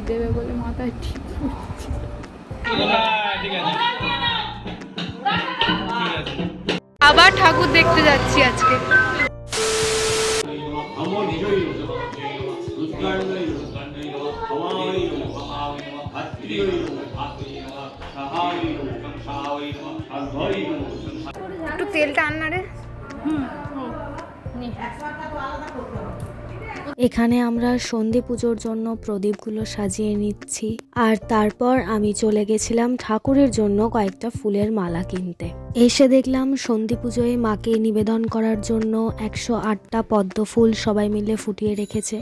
দেবে বলে মাথায় ঠিক করছে। আবার ঠাকুর দেখতে যাচ্ছি আজকে। একটু তেলটা আন রে। এখানে আমরা সন্ধি পুজোর জন্য প্রদীপগুলো সাজিয়ে নিচ্ছি, আর তারপর আমি চলে গেছিলাম ঠাকুরের জন্য কয়েকটা ফুলের মালা কিনতে। এসে দেখলাম সন্ধি পুজোয় মাকে নিবেদন করার জন্য 108টা পদ্ম ফুল সবাই মিলে ফুটিয়ে রেখেছে।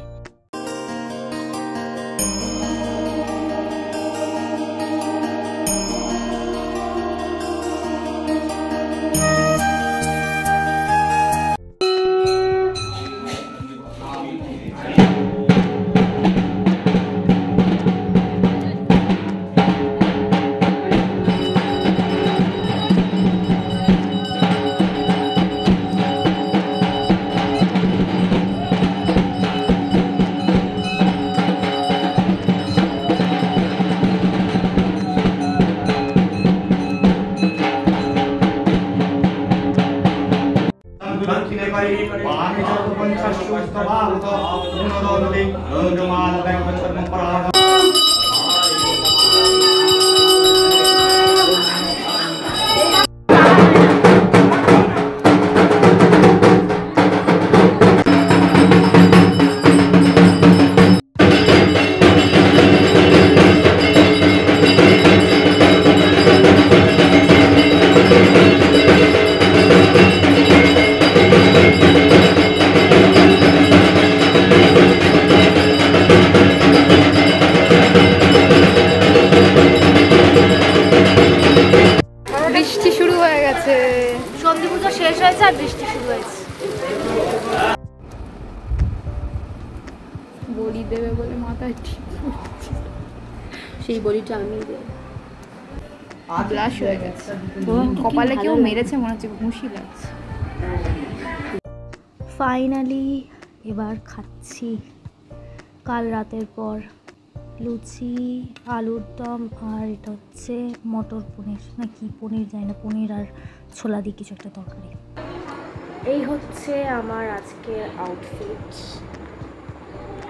বৃষ্টি শুরু হয়ে গেছে, সন্ধি পুজো শেষ হয়েছে আর বৃষ্টি শুরু হয়েছে। বড়ি দেবে বলে মাথায় ঠিক করছে। সেই বড়িটা আমি ব্লাশ হয়ে গেছে, কপালে কেউ মেরেছে মনে হচ্ছে, ঘুষি লাগছে। ফাইনালি এবার খাচ্ছি কাল রাতের পর লুচি, আলুর দম, আর এটা হচ্ছে মটর পনির না কি পনির যায় না, পনির আর ছোলা দিয়ে কিছু একটা তরকারি। এই হচ্ছে আমার আজকের আউটফিট,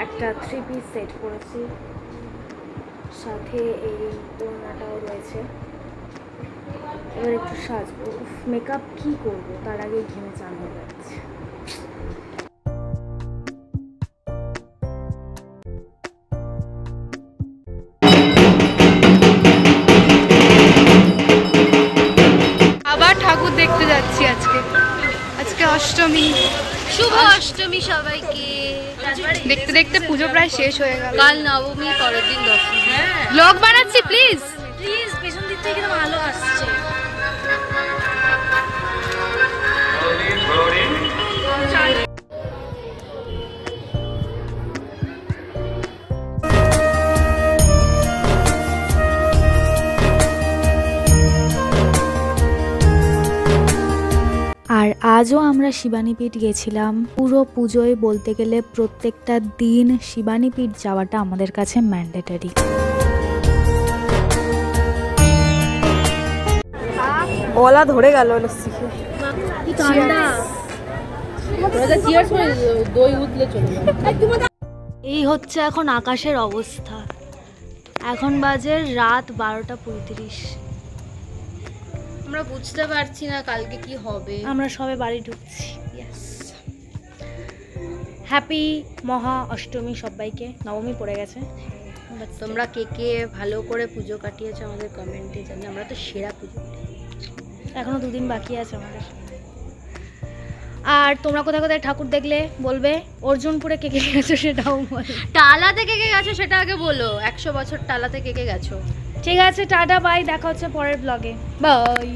একটা 3 পিস সেট করেছি, সাথে এই ওড়নাটাও রয়েছে। এবার একটু সাজবো, মেকআপ কি করব তার আগে ঘেমে চান হয়ে যাচ্ছে। আবার ঠাকুর দেখতে যাচ্ছি আজকে। আজকে অষ্টমী, শুভ অষ্টমী সবাইকে। দেখতে দেখতে পুজো প্রায় শেষ হয়ে গেল। কাল নবমী, পরের দিন দশমী। ব্লগ বানাচ্ছি, প্লিজ প্লিজ পেছন দিক থেকে কিন্তু আলো আসছে। আর আজও আমরা শিবানীপীঠ গেছিলাম। পুরো পুজোয় বলতে গেলে প্রত্যেকটা দিন শিবানীপীঠ যাওয়াটা আমাদের কাছে ম্যান্ডেটরি। গলা ধরে গেল। এই হচ্ছে এখন আকাশের অবস্থা। এখন বাজে রাত 12:35। আমরা বুঝতে পারছি না কালকে কি হবে। আমরা সবে বাড়ি ঢুকছি। হ্যাপি মহা অষ্টমী সবাইকে। নবমী পড়ে গেছে। তোমরা কে কে ভালো করে পুজো কাটিয়েছো আমাদের কমেন্টে জানি। আমরা তো সেরা পুজো, এখনো 2 দিন বাকি আছে আমাদের। আর তোমরা কোথায় কোথায় ঠাকুর দেখলে বলবে। অর্জুনপুরে কে কে গেছো সেটাও বলো। টালাতে কে কে গেছো সেটা আগে বলো। 100 বছর টালাতে কে কে গেছো। ঠিক আছে, টাটা বাই, দেখা হচ্ছে পরের ব্লগে। বাই।